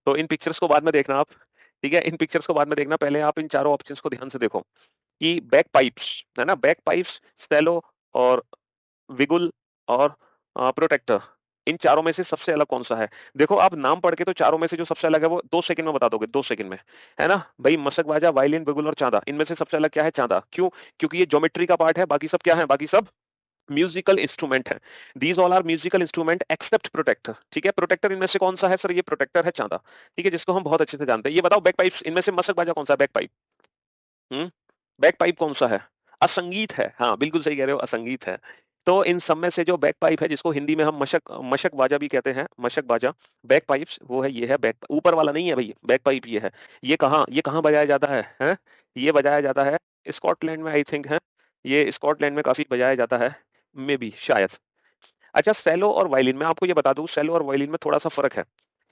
तो इन पिक्चर्स को बाद में देखना आप, ठीक है, इन पिक्चर्स को बाद में देखना, पहले आप इन चारों ऑप्शंस को ध्यान से देखो कि बैक पाइप्स है ना, बैक पाइप्स, स्टेलो और विगुल और प्रोटेक्टर, इन चारों में से सबसे अलग कौन सा है? देखो आप नाम पढ़ के तो चारों में से जो सबसे अलग है वो 2 सेकंड में बता दोगे, 2 सेकंड में, है ना भाई। मशक बाजा, वायलिन, बिगुल और चांदा, इनमें से सबसे अलग क्या है? चांदा। क्यों? क्योंकि ये ज्योमेट्री का पार्ट है, बाकी सब क्या है? बाकी सब म्यूजिकल इंस्ट्रूमेंट है। These all are musical instrument except protector. ठीक है, प्रोटेक्टर इनमें से कौन सा है? सर ये प्रोटेक्टर है, चांदा। ठीक है, जिसको हम बहुत अच्छे से जानते हैं। ये बताओ बैक पाइप्स इनमें से मशक बाजा कौन सा है? Bagpipe. Hmm, bagpipe कौन सा है? असंगीत है, हाँ बिल्कुल सही कह रहे हो, असंगीत है। तो इन सब में से जो बैक पाइप है, जिसको हिंदी में हम मशक मशक बाजा भी कहते हैं, मशक बाजा, बैक पाइप्स, वो है, ये है बैक, ऊपर वाला नहीं है भाई, बैक पाइप ये है। ये कहाँ बजाया जाता है? ये बजाया जाता है स्कॉटलैंड में, आई थिंक है, ये स्कॉटलैंड में काफी बजाया जाता है, मे बी, शायद। अच्छा, सेलो और वायलिन, मैं आपको ये बता दूं, सेलो और वायलिन में थोड़ा सा फर्क है।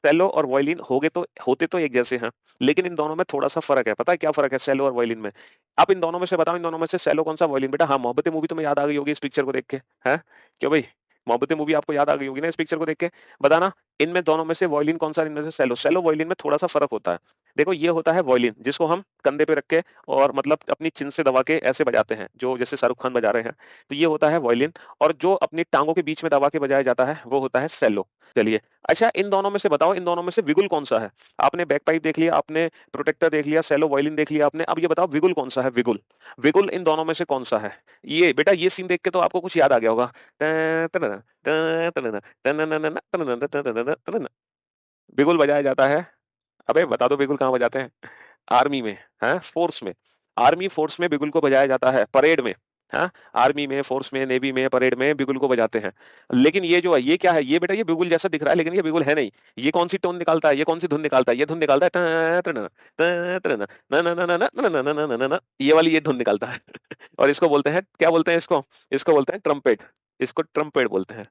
सेलो और वायलिन होते तो एक जैसे हैं, लेकिन इन दोनों में थोड़ा सा फर्क है। पता है क्या फर्क है सेलो और वायलिन में? आप इन दोनों में से बताओ, इन दोनों में से सेलो कौन सा, वायलिन? बेटा हाँ, मोहब्बतें मूवी तुम्हें याद आ गई होगी इस पिक्चर को देख के, है क्यों भाई? मोहब्बतें मूवी आपको याद आ गई होगी ना इस पिक्चर को देख के? बताना, इनमें दोनों में से वायलिन कौन सा, इनमें से सेलो। सेलो वायलिन में थोड़ा सा फर्क होता है। देखो ये होता है वायलिन, जिसको हम कंधे पे रख के और मतलब अपनी चिन से दबा के ऐसे बजाते हैं, जो जैसे शाहरुख खान बजा रहे हैं, तो ये होता है वायलिन। और जो अपनी टांगों के बीच में दबा के बजाया जाता है वो होता है सेलो। चलिए, अच्छा इन दोनों में से बताओ, इन दोनों में से विगुल कौन सा है? आपने बैक पाइप देख लिया, आपने प्रोटेक्टर देख लिया, सेलो वायलिन देख लिया आपने, अब ये बताओ विगुल कौन सा है? विगुल, विगुल इन दोनों में से कौन सा है? ये बेटा, ये सीन देख के तो आपको कुछ याद आ गया होगा। बिगुल बजाया जाता है, अबे बता दो बिगुल कहाँ बजाते हैं? आर्मी में, है फोर्स में। आर्मी फोर्स में बिगुल को बजाया जाता है, परेड में। हाँ, आर्मी में, फोर्स में, नेवी में, परेड में बिगुल को बजाते हैं। लेकिन ये जो है, ये क्या है? ये बेटा, ये बिगुल जैसा दिख रहा है, लेकिन ये बिगुल है नहीं। ये कौन सी टोन निकालता है? ये कौन सी धुन निकालता है? ये धुन निकालता है ये वाली, ये धुन निकालता है। और इसको बोलते हैं, क्या बोलते हैं इसको? इसको बोलते हैं ट्रम्पेट। इसको ट्रम्पेट बोलते हैं।